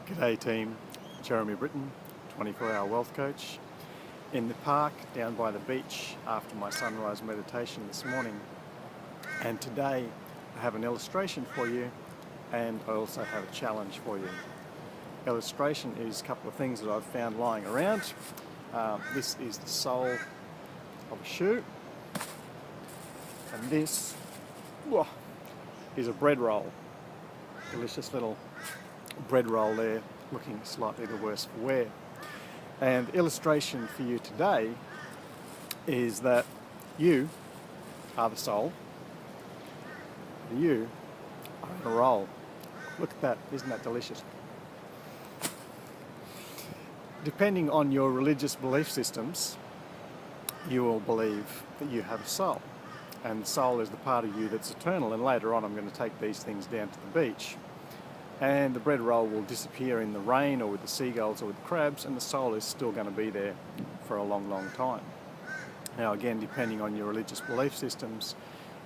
G'day team, Jeremy Britton, 24-hour wealth coach, in the park down by the beach after my sunrise meditation this morning. And today I have an illustration for you, and I also have a challenge for you. Illustration is a couple of things that I've found lying around. This is the sole of a shoe, and this is a bread roll. Delicious little bread roll there, looking slightly the worse for wear. And the illustration for you today is that you are the sole, you are in a roll. Look at that, isn't that delicious? Depending on your religious belief systems, you will believe that you have a soul, and the soul is the part of you that's eternal. And later on I'm going to take these things down to the beach, and the bread roll will disappear in the rain or with the seagulls or with the crabs, and the soul is still going to be there for a long, long time. Now again, depending on your religious belief systems,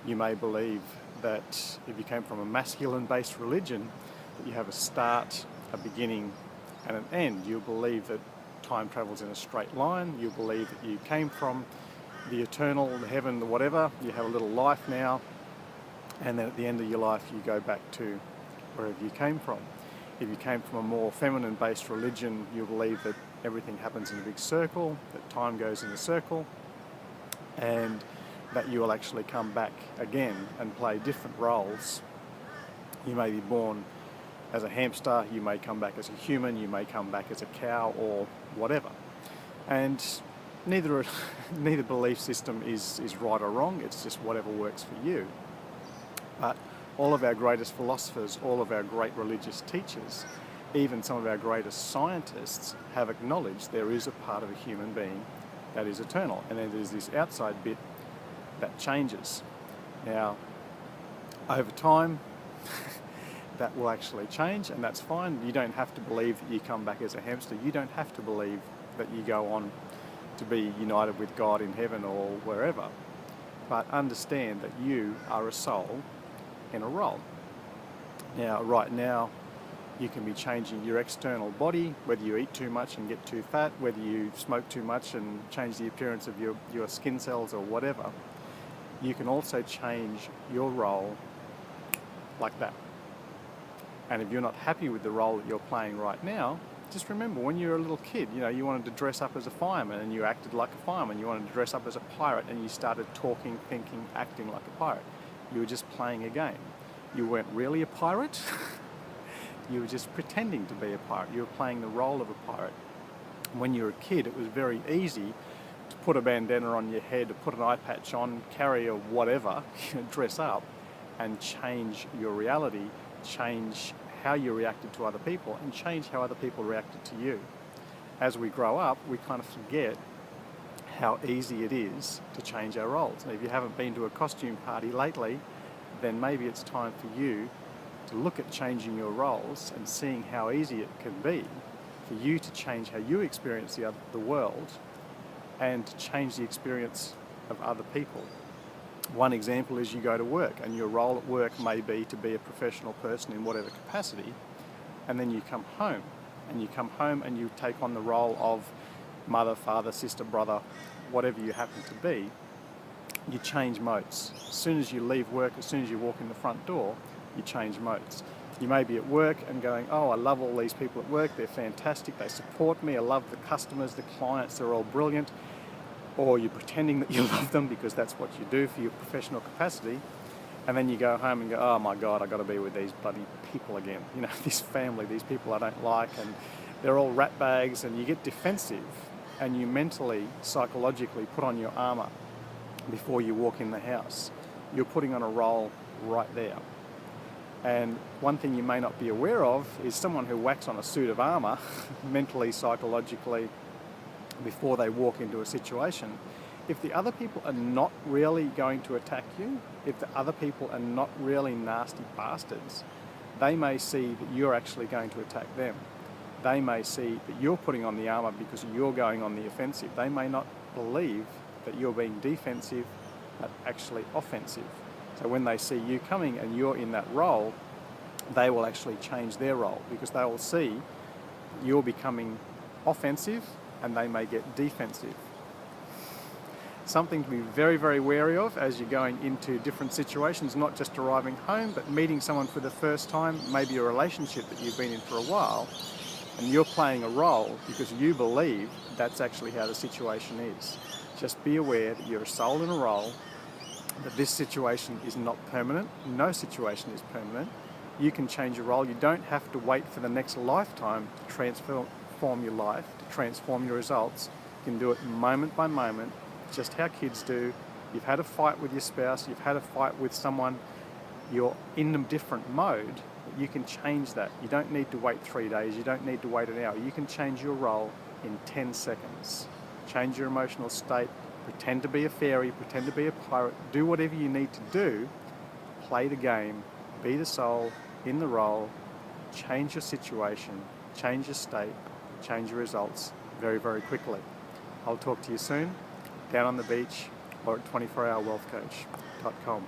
you may believe that if you came from a masculine-based religion, that you have a start, a beginning and an end. You believe that time travels in a straight line. You believe that you came from the eternal, the heaven, the whatever. You have a little life now, and then at the end of your life you go back to wherever you came from. If you came from a more feminine-based religion, you believe that everything happens in a big circle, that time goes in a circle, and that you will actually come back again and play different roles. You may be born as a hamster, you may come back as a human, you may come back as a cow or whatever. And neither belief system is right or wrong, it's just whatever works for you. But all of our greatest philosophers, all of our great religious teachers, even some of our greatest scientists have acknowledged there is a part of a human being that is eternal, and then there's this outside bit that changes. Now, over time, that will actually change, and that's fine. You don't have to believe that you come back as a hamster. You don't have to believe that you go on to be united with God in heaven or wherever. But understand that you are a soul in a role. Now, right now, you can be changing your external body, whether you eat too much and get too fat, whether you smoke too much and change the appearance of your skin cells or whatever. You can also change your role like that. And if you're not happy with the role that you're playing right now, just remember when you were a little kid, you wanted to dress up as a fireman and you acted like a fireman. You wanted to dress up as a pirate and you started talking, thinking, acting like a pirate. You were just playing a game. You weren't really a pirate. You were just pretending to be a pirate. You were playing the role of a pirate. When you were a kid, it was very easy to put a bandana on your head, to put an eye patch on, carry a whatever, dress up, and change your reality, change how you reacted to other people, and change how other people reacted to you. As we grow up, we kind of forget how easy it is to change our roles. And if you haven't been to a costume party lately, then maybe it's time for you to look at changing your roles and seeing how easy it can be for you to change how you experience the world and to change the experience of other people. One example is you go to work, and your role at work may be to be a professional person in whatever capacity, and then you come home and you take on the role of mother, father, sister, brother, whatever you happen to be. You change modes. As soon as you leave work, as soon as you walk in the front door, you change modes. You may be at work and going, oh, I love all these people at work, they're fantastic, they support me, I love the customers, the clients, they're all brilliant. Or you're pretending that you love them because that's what you do for your professional capacity. And then you go home and go, oh my God, I've got to be with these bloody people again. This family, these people I don't like, and they're all rat bags, and you get defensive and you mentally, psychologically put on your armour before you walk in the house. You're putting on a role right there. And one thing you may not be aware of is someone who whacks on a suit of armour mentally, psychologically, before they walk into a situation. If the other people are not really going to attack you, if the other people are not really nasty bastards, they may see that you're actually going to attack them. They may see that you're putting on the armour because you're going on the offensive. They may not believe that you're being defensive, but actually offensive. So when they see you coming and you're in that role, they will actually change their role, because they will see You're becoming offensive and they may get defensive. Something to be very, very wary of as you're going into different situations, not just arriving home, but meeting someone for the first time, maybe a relationship that you've been in for a while, and you're playing a role because you believe that's actually how the situation is. Just be aware that you're a soul in a role, that this situation is not permanent. No situation is permanent. You can change your role. You don't have to wait for the next lifetime to transform your life, to transform your results. You can do it moment by moment, just how kids do. You've had a fight with your spouse, you've had a fight with someone, you're in a different mode. You can change that. You don't need to wait 3 days, you don't need to wait an hour. You can change your role in 10 seconds. Change your emotional state, pretend to be a fairy, pretend to be a pirate, do whatever you need to do. Play the game, be the soul in the role, change your situation, change your state, change your results very, very quickly. I'll talk to you soon, down on the beach or at 24hourwealthcoach.com.